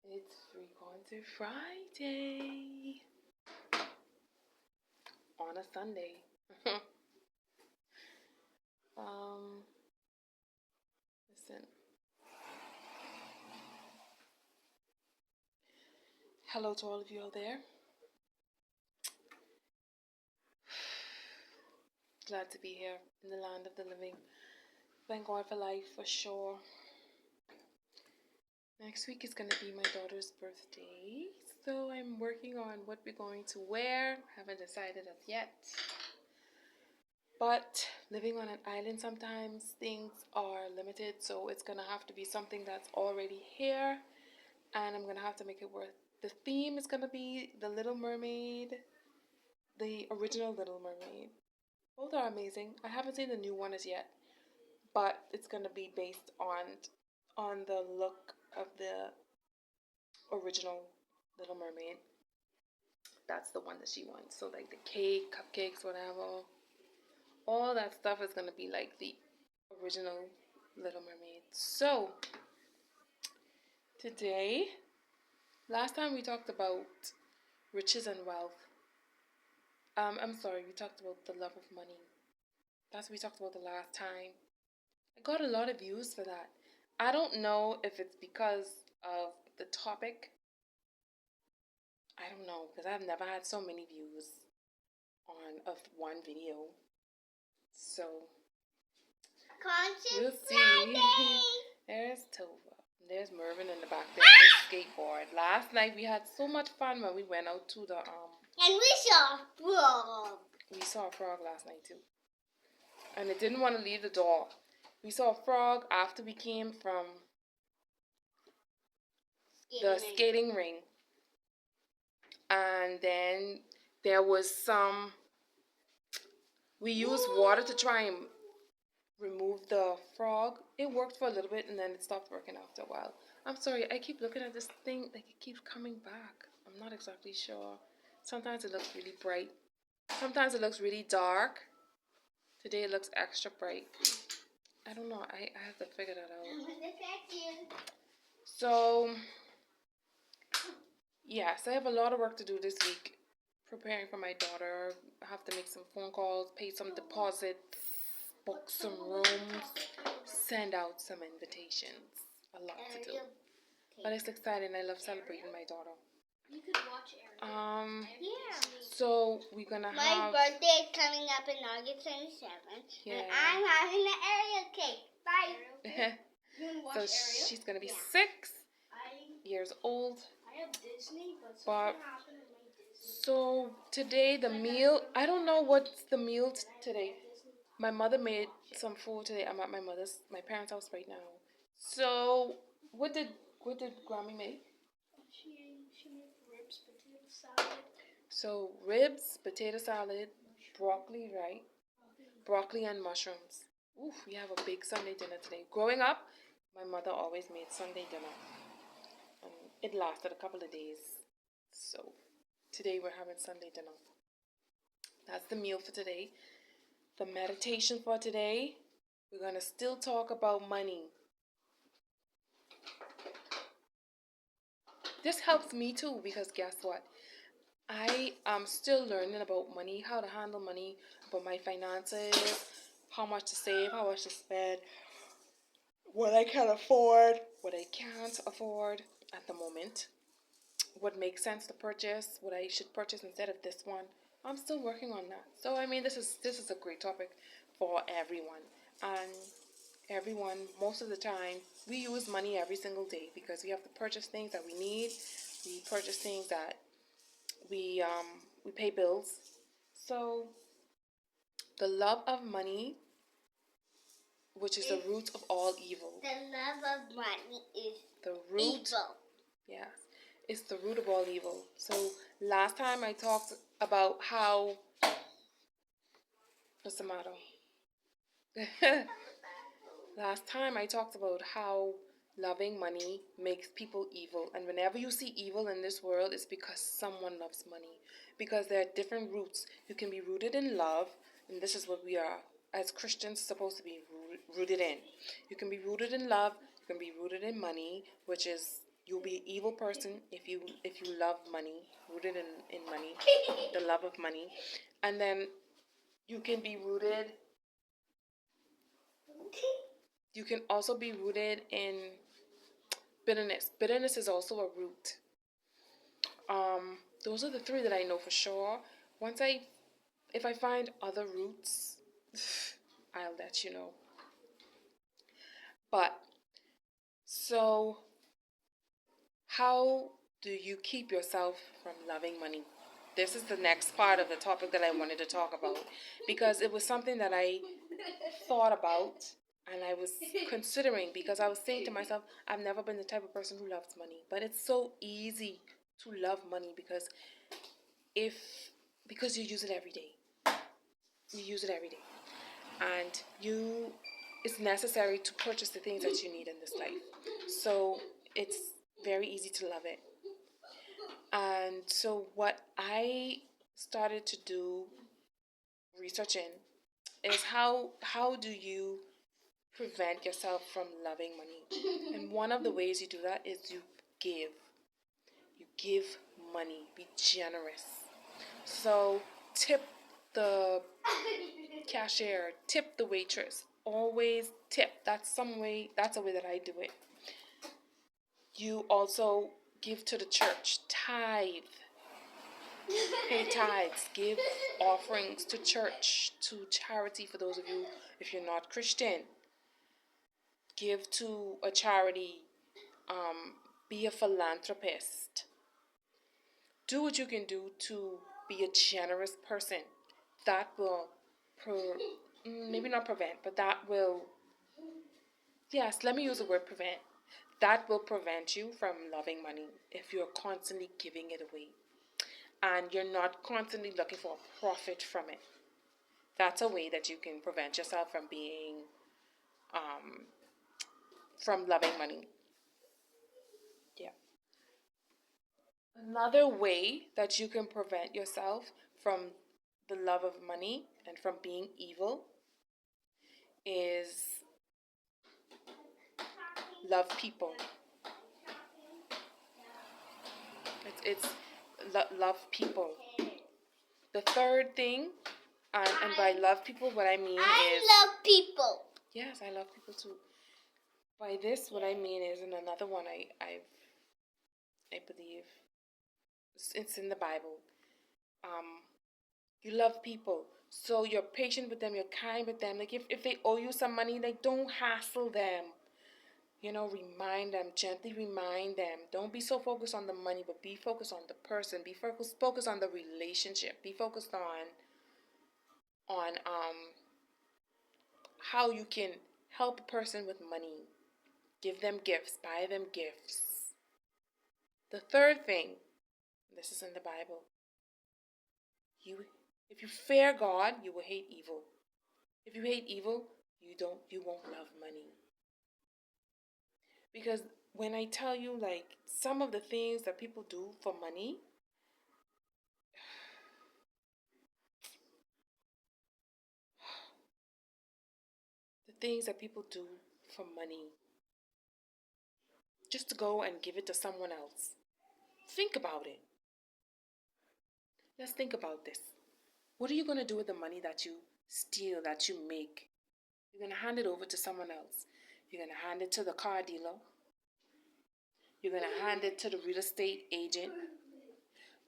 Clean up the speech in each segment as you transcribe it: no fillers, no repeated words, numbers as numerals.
It's Frequency Friday on a Sunday. um, Listen. Hello to all of you out there. Glad to be here in the land of the living. Thank God for life for sure. Next week is going to be my daughter's birthday, so I'm working on what we're going to wear. Haven't decided as yet. But living on an island, sometimes things are limited, so it's going to have to be something that's already here, and I'm going to have to make it work. The theme is going to be The Little Mermaid, the original Little Mermaid. Both are amazing. I haven't seen the new one as yet, but it's going to be based on the look of the original Little Mermaid. That's the one that she wants. So like the cake, cupcakes, whatever, all that stuff is going to be like the original Little Mermaid. So today, last time we talked about riches and wealth. I'm sorry, we talked about the love of money. That's what we talked about the last time. I got a lot of views for that. I don't know if it's because of the topic. I don't know, because I've never had so many views of one video. So we'll see. There's Tova. There's Mervin in the back there on his skateboard. Last night we had so much fun when we went out to the And we saw a frog. We saw a frog last night too. And it didn't want to leave the door. We saw a frog after we came from the skating ring. And then there was some, we used water to try and remove the frog. It worked for a little bit and then it stopped working after a while. I'm sorry, I keep looking at this thing, like it keeps coming back. I'm not exactly sure. Sometimes it looks really bright. Sometimes it looks really dark. Today it looks extra bright. I don't know, I have to figure that out. So, yes, I have a lot of work to do this week. Preparing for my daughter. I have to make some phone calls, pay some deposits, book some rooms, send out some invitations. A lot to do. But it's exciting. I love celebrating my daughter. You could watch Ariel. Yeah. So we're gonna My have. My birthday is coming up in August 27th. Yeah. And I'm having the Ariel cake. Bye. So she's gonna be 6 years old. I have Disney, but so today the meal. I don't know what's the meal today. My mother made some food today. I'm at my parents' house right now. So what did Grammy make? She made ribs, potato salad. So ribs, potato salad, broccoli, right? Broccoli and mushrooms. Oof, we have a big Sunday dinner today. Growing up, my mother always made Sunday dinner. And it lasted a couple of days. So today we're having Sunday dinner. That's the meal for today. The meditation for today, we're going to still talk about money. This helps me too because guess what? I am still learning about money, how to handle money, about my finances, how much to save, how much to spend, what I can afford, what I can't afford at the moment, what makes sense to purchase, what I should purchase instead of this one. I'm still working on that. So I mean, this is a great topic for everyone. And everyone, most of the time, we use money every single day because we have to purchase things that we need. We purchase things that we pay bills. So the love of money, which is the root of all evil. The love of money is the root. Evil. Yes, it's the root of all evil. So last time I talked about how. What's the matter? Last time I talked about how loving money makes people evil. And whenever you see evil in this world, it's because someone loves money. Because there are different roots. You can be rooted in love, and this is what we are, as Christians, supposed to be rooted in. You can be rooted in love, you can be rooted in money, which is You'll be an evil person if you love money, rooted in money, the love of money. And then you can be rooted, you can also be rooted in bitterness. Bitterness is also a root. Those are the three that I know for sure. If I find other roots, I'll let you know. But, so, how do you keep yourself from loving money? This is the next part of the topic that I wanted to talk about, because it was something that I thought about and I was considering, because I was saying to myself, I've never been the type of person who loves money, but it's so easy to love money because you use it every day. You use it every day. And it's necessary to purchase the things that you need in this life. So it's very easy to love it. And so what I started to do researching is how do you prevent yourself from loving money? And one of the ways you do that is you give. You give money. Be generous. So tip the cashier, tip the waitress. Always tip. That's a way that I do it. You also give to the church. Tithe. Pay tithes. Give offerings to church, to charity, for those of you if you're not Christian. Give to a charity. Be a philanthropist. Do what you can do to be a generous person. That will maybe not prevent, but that will, yes, let me use the word prevent. That will prevent you from loving money if you're constantly giving it away and you're not constantly looking for a profit from it. That's a way that you can prevent yourself from being, from loving money. Yeah. Another way that you can prevent yourself from the love of money and from being evil is love people. It's love people. The third thing, and by love people, what I mean is... I love people. Yes, I love people too. By this, what I mean is, and another one I believe, it's in the Bible. You love people, so you're patient with them, you're kind with them. Like if they owe you some money, like don't hassle them. Remind them, gently remind them. Don't be so focused on the money, but be focused on the person. Be focused on the relationship. Be focused on how you can help a person with money. Give them gifts. Buy them gifts. The third thing, this is in the Bible. If you fear God, you will hate evil. If you hate evil, you won't love money. Because when I tell you, like, some of the things that people do for money, just to go and give it to someone else. Think about it. Let's think about this. What are you going to do with the money that you steal, that you make? You're going to hand it over to someone else. You're going to hand it to the car dealer. You're going to hand it to the real estate agent.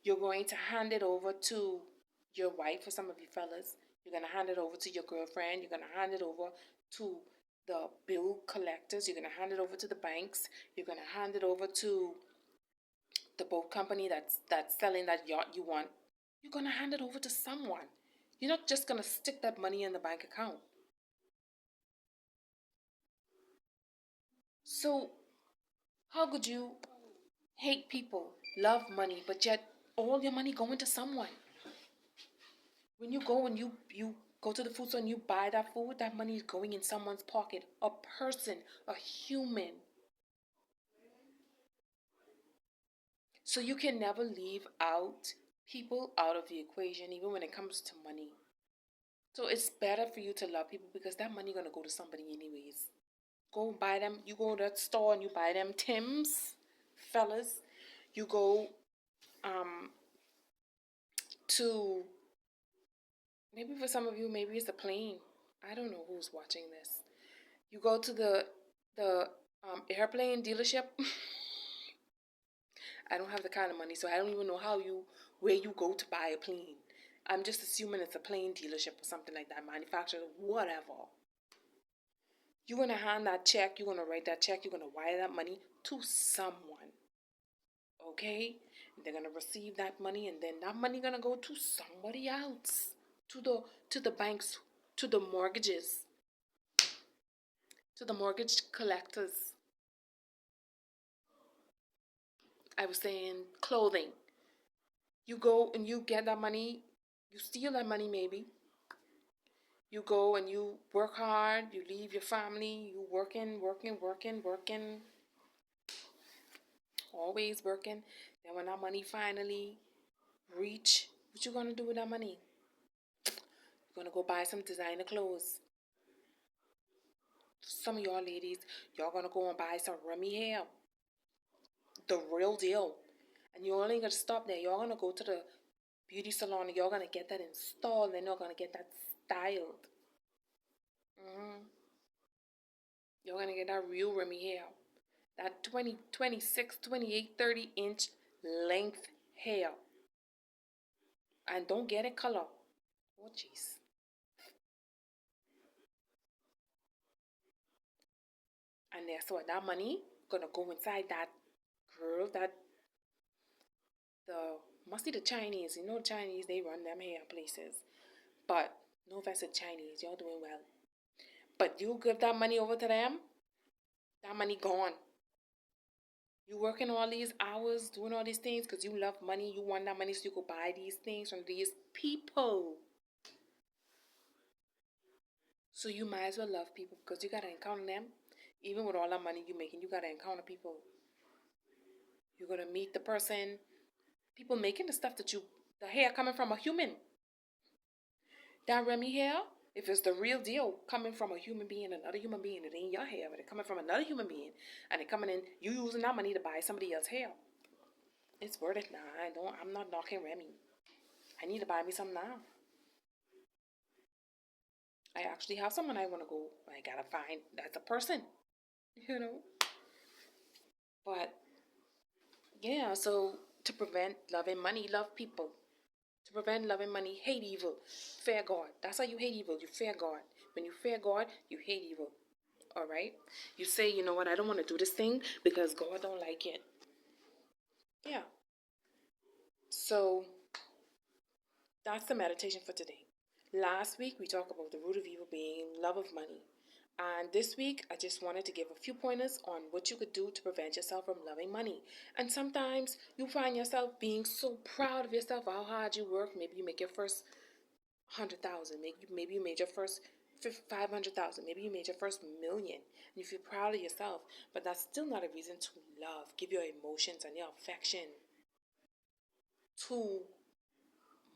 You're going to hand it over to your wife, for some of you fellas. You're going to hand it over to your girlfriend. You're going to hand it over to the bill collectors. You're going to hand it over to the banks. You're going to hand it over to the boat company that's selling that yacht you want. You're going to hand it over to someone. You're not just going to stick that money in the bank account. So, how could you hate people, love money, but yet all your money going to someone? When you go and you go to the food store and you buy that food, that money is going in someone's pocket. A person, a human. So you can never leave out people out of the equation, even when it comes to money. So it's better for you to love people, because that money going to go to somebody anyways. Go buy them. You go to that store and you buy them Tim's, fellas, you go um to, maybe for some of you, maybe it's a plane. I don't know who's watching this. You go to the airplane dealership. I don't have the kind of money, so I don't even know where you go to buy a plane. I'm just assuming it's a plane dealership or something like that, manufacturer, whatever. You're gonna hand that check, you're gonna write that check, you're gonna wire that money to someone. Okay? They're gonna receive that money, and then that money gonna go to somebody else. To the banks, to the mortgages, to the mortgage collectors. I was saying clothing. You go and you get that money, you steal that money maybe. You go and you work hard, you leave your family, you working, always working. Then when that money finally reach, what you gonna do with that money? You're gonna go buy some designer clothes. Some of y'all ladies, y'all gonna go and buy some Remy hair. The real deal. And you only gonna stop there. Y'all gonna go to the beauty salon and y'all gonna get that installed and you're gonna get that styled. You're gonna get that real Remy hair. That 20, 26, 28, 30-inch length hair. And don't get it color. Oh, jeez. And that's what that money gonna go inside that girl, must be the Chinese. You know the Chinese, they run them hair places. But no offense to Chinese, y'all doing well. But you give that money over to them, that money gone. You working all these hours, doing all these things because you love money. You want that money so you could buy these things from these people. So you might as well love people because you gotta encounter them. Even with all that money you making, you gotta encounter people. You're gonna meet the person. People making the stuff the hair coming from a human. That Remy hair, if it's the real deal, coming from a human being, another human being, it ain't your hair, but it coming from another human being, and it coming in, you using that money to buy somebody else's hair. It's worth it now. I'm not knocking Remy. I need to buy me some now. I actually have someone I want to go. I gotta find that's a person, you know. But yeah, so to prevent loving money, love people. To prevent loving money, hate evil, fear God. That's how you hate evil. You fear God. When you fear God, you hate evil. All right? You say, you know what, I don't want to do this thing because God don't like it. Yeah. So that's the meditation for today. Last week we talked about the root of evil being love of money. And this week, I just wanted to give a few pointers on what you could do to prevent yourself from loving money. And sometimes you find yourself being so proud of yourself, how hard you work. Maybe you make your first 100,000. Maybe you made your first 500,000. Maybe you made your first million. And you feel proud of yourself. But that's still not a reason to love. Give your emotions and your affection to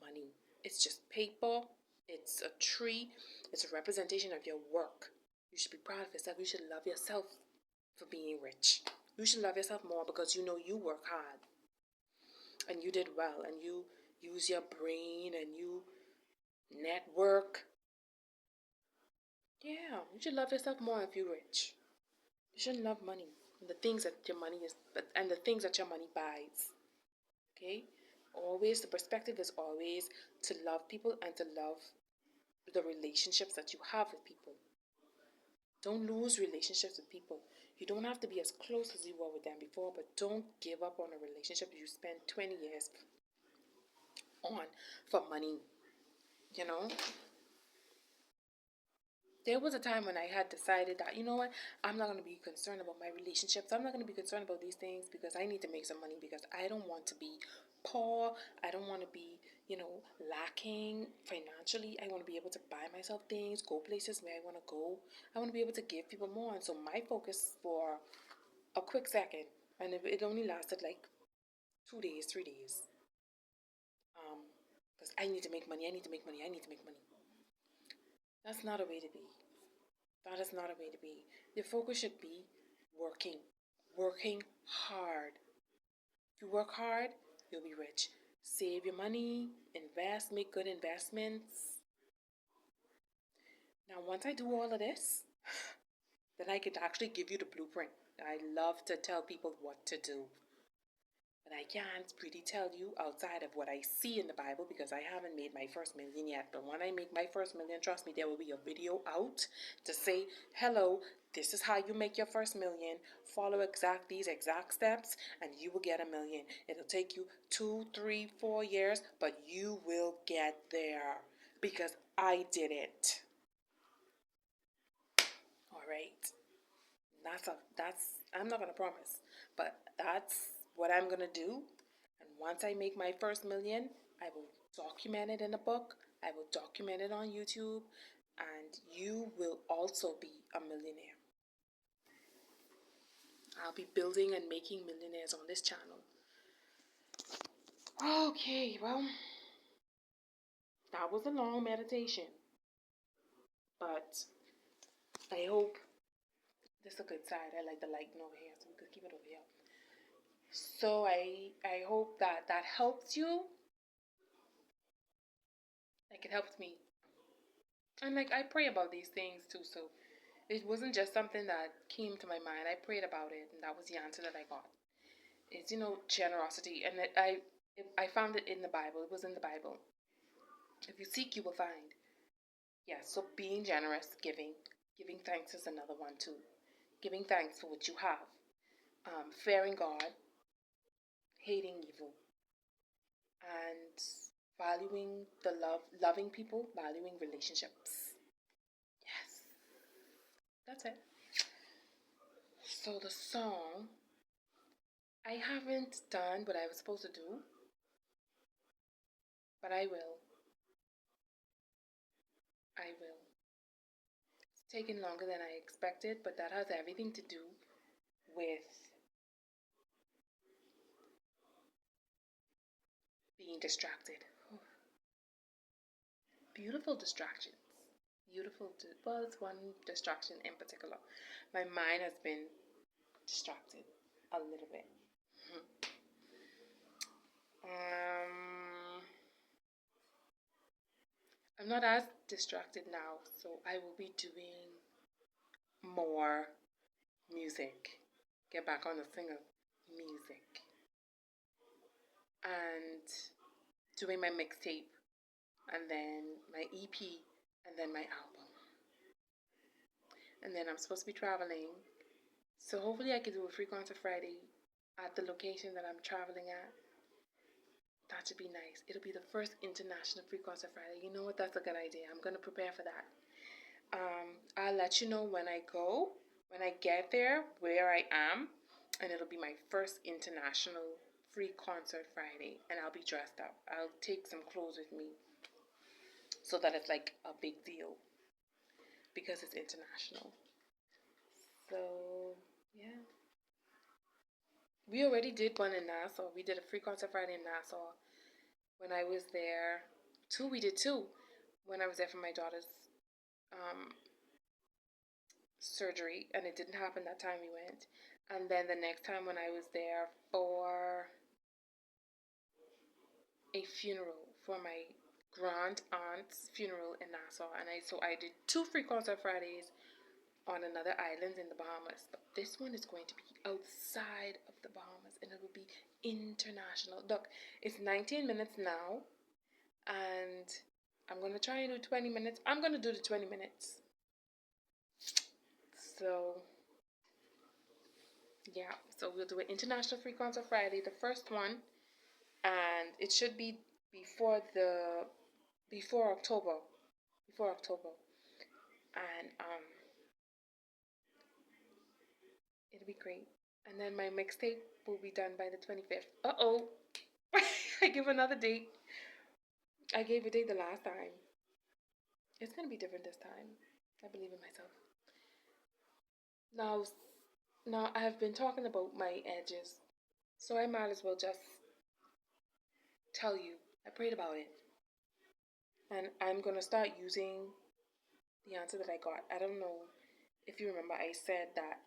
money. It's just paper. It's a tree. It's a representation of your work. You should be proud of yourself. You should love yourself for being rich. You should love yourself more because you know you work hard and you did well and you use your brain and you network. Yeah, you should love yourself more if you're rich. You shouldn't love money and the things that your money is and the things that your money buys. Okay? Always the perspective is always to love people and to love the relationships that you have with people. Don't lose relationships with people. You don't have to be as close as you were with them before, but don't give up on a relationship you spent 20 years on for money. You know? There was a time when I had decided that, you know what, I'm not going to be concerned about my relationships. I'm not going to be concerned about these things because I need to make some money because I don't want to be poor. I don't want to be, lacking financially. I want to be able to buy myself things, go places where I want to go. I want to be able to give people more. And so my focus for a quick second, and it only lasted like 2 days, 3 days. Because I need to make money, I need to make money, I need to make money. That's not a way to be. That is not a way to be. Your focus should be working hard. You work hard, you'll be rich. Save your money, invest, make good investments. Now, once I do all of this, then I could actually give you the blueprint. I love to tell people what to do. But I can't really tell you outside of what I see in the Bible because I haven't made my first million yet. But when I make my first million, trust me, there will be a video out to say, hello, this is how you make your first million. Follow these exact steps and you will get a million. It'll take you 2, 3, 4 years, but you will get there because I did it. All right. I'm not gonna promise, but that's what I'm gonna do. And once I make my first million, I will document it in a book. I will document it on YouTube, and you will also be a millionaire. I'll be building and making millionaires on this channel. Okay, well, that was a long meditation, but I hope this is a good side. I like the lighting over here, so we could keep it over here. So I hope that helps you. Like it helps me. And like I pray about these things too, so it wasn't just something that came to my mind. I prayed about it, and that was the answer that I got. It's generosity, and I found it in the Bible. It was in the Bible. If you seek, you will find. Yeah. So being generous, giving thanks is another one too. Giving thanks for what you have, fearing God, hating evil, and valuing loving people, valuing relationships. Yes, that's it. So the song, I haven't done what I was supposed to do, but I will. I will. It's taken longer than I expected, but that has everything to do with being distracted. Beautiful distractions. Well, it's one distraction in particular. My mind has been distracted a little bit. I'm not as distracted now, so I will be doing more music. Get back on the thing of music. And doing my mixtape, and then my EP, and then my album. And then I'm supposed to be traveling. So hopefully I can do a free concert Friday at the location that I'm traveling at. That should be nice. It'll be the first international free concert Friday. You know what? That's a good idea. I'm going to prepare for that. I'll let you know when I go, when I get there, where I am. And it'll be my first international free concert Friday. And I'll be dressed up. I'll take some clothes with me so that it's like a big deal because it's international. So, yeah. We already did one in Nassau. We did a free concert Friday in Nassau when I was there. We did two when I was there for my daughter's surgery, and it didn't happen that time we went. And then the next time when I was there for a funeral, for my grand aunt's funeral in Nassau, and I did two free concert Fridays on another island in the Bahamas. But this one is going to be outside of the Bahamas, and it will be international. Look, it's 19 minutes now, and I'm going to try and do 20 minutes. I'm going to do the 20 minutes. So, yeah. So we'll do an International Free Concert Friday, the first one, and it should be before October. Before October. And it'll be great. And then my mixtape will be done by the 25th. Uh-oh. I give another date. I gave a date the last time. It's going to be different this time. I believe in myself. Now I have been talking about my edges. So I might as well just tell you. I prayed about it. And I'm going to start using the answer that I got. I don't know if you remember, I said that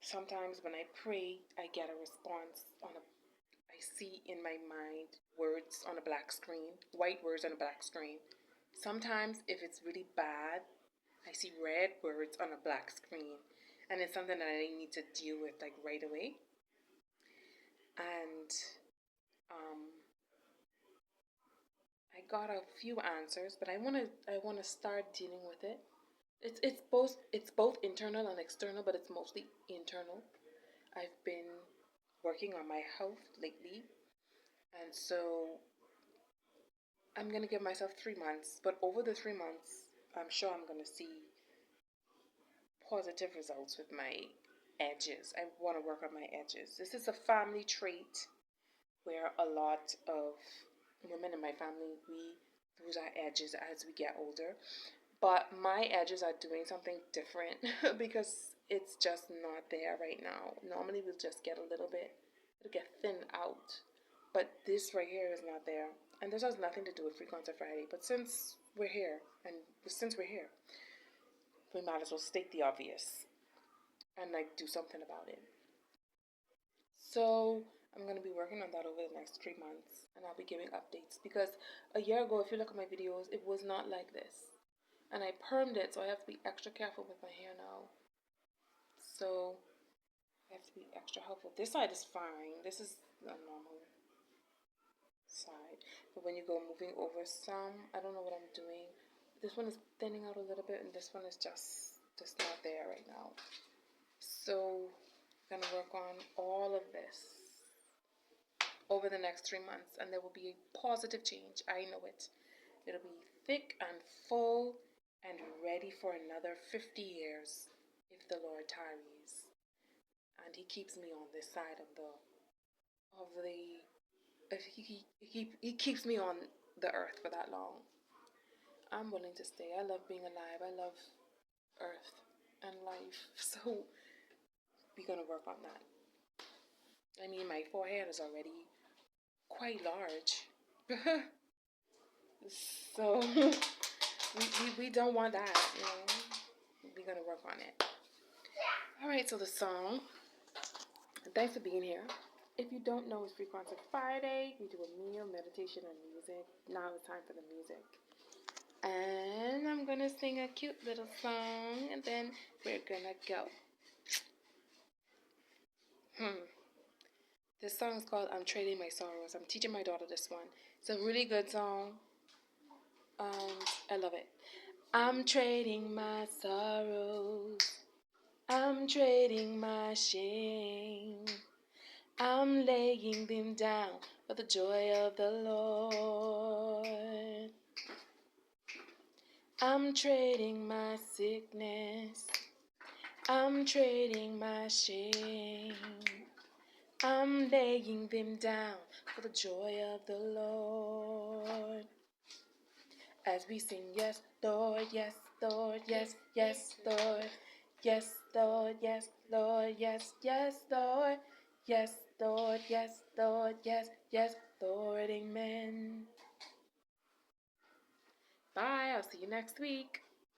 sometimes when I pray, I get a response I see in my mind words on a black screen, white words on a black screen. Sometimes, if it's really bad, I see red words on a black screen, and it's something that I need to deal with like right away. And I got a few answers, but I wanna start dealing with it. It's both internal and external, but it's mostly internal. I've been working on my health lately, and so I'm gonna give myself 3 months. But over the 3 months, I'm sure I'm gonna see positive results with my edges. I want to work on my edges. This is a family trait where a lot of women in my family, we lose our edges as we get older. But my edges are doing something different because it's just not there right now. Normally we'll just get a little bit, it'll get thinned out. But this right here is not there. And this has nothing to do with Free Concert Friday. But since we're here, we might as well state the obvious and like do something about it. So I'm gonna be working on that over the next 3 months, and I'll be giving updates because a year ago, if you look at my videos, it was not like this, and I permed it, so I have to be extra careful with my hair now. So I have to be extra helpful. This side is fine. This is a normal side, but when you go moving over some, I don't know what I'm doing. This one is thinning out a little bit, and this one is just not there right now. So I'm gonna work on all of this over the next 3 months, and there will be a positive change. I know it. It'll be thick and full and ready for another 50 years if the Lord tarries. And He keeps me on this side of the if he keeps me on the earth for that long. I'm willing to stay. I love being alive. I love earth and life. So we're gonna work on that. I mean, my forehead is already quite large. So we don't want that, you know. We're gonna work on it. Alright, so the song. Thanks for being here. If you don't know, it's Free Concert Friday. We do a meal, meditation, and music. Now it's time for the music. And I'm gonna sing a cute little song, and then we're gonna go. This song is called I'm Trading My Sorrows. I'm teaching my daughter this one. It's a really good song. I love it. I'm trading my sorrows. I'm trading my shame. I'm laying them down for the joy of the Lord. I'm trading my sickness. I'm trading my shame. I'm laying them down for the joy of the Lord. As we sing, yes, Lord, yes, Lord, yes, yes, Lord, yes, Lord, yes, Lord, yes, yes, Lord, yes, Lord, yes, Lord, yes, yes, Lord, amen. Bye, I'll see you next week.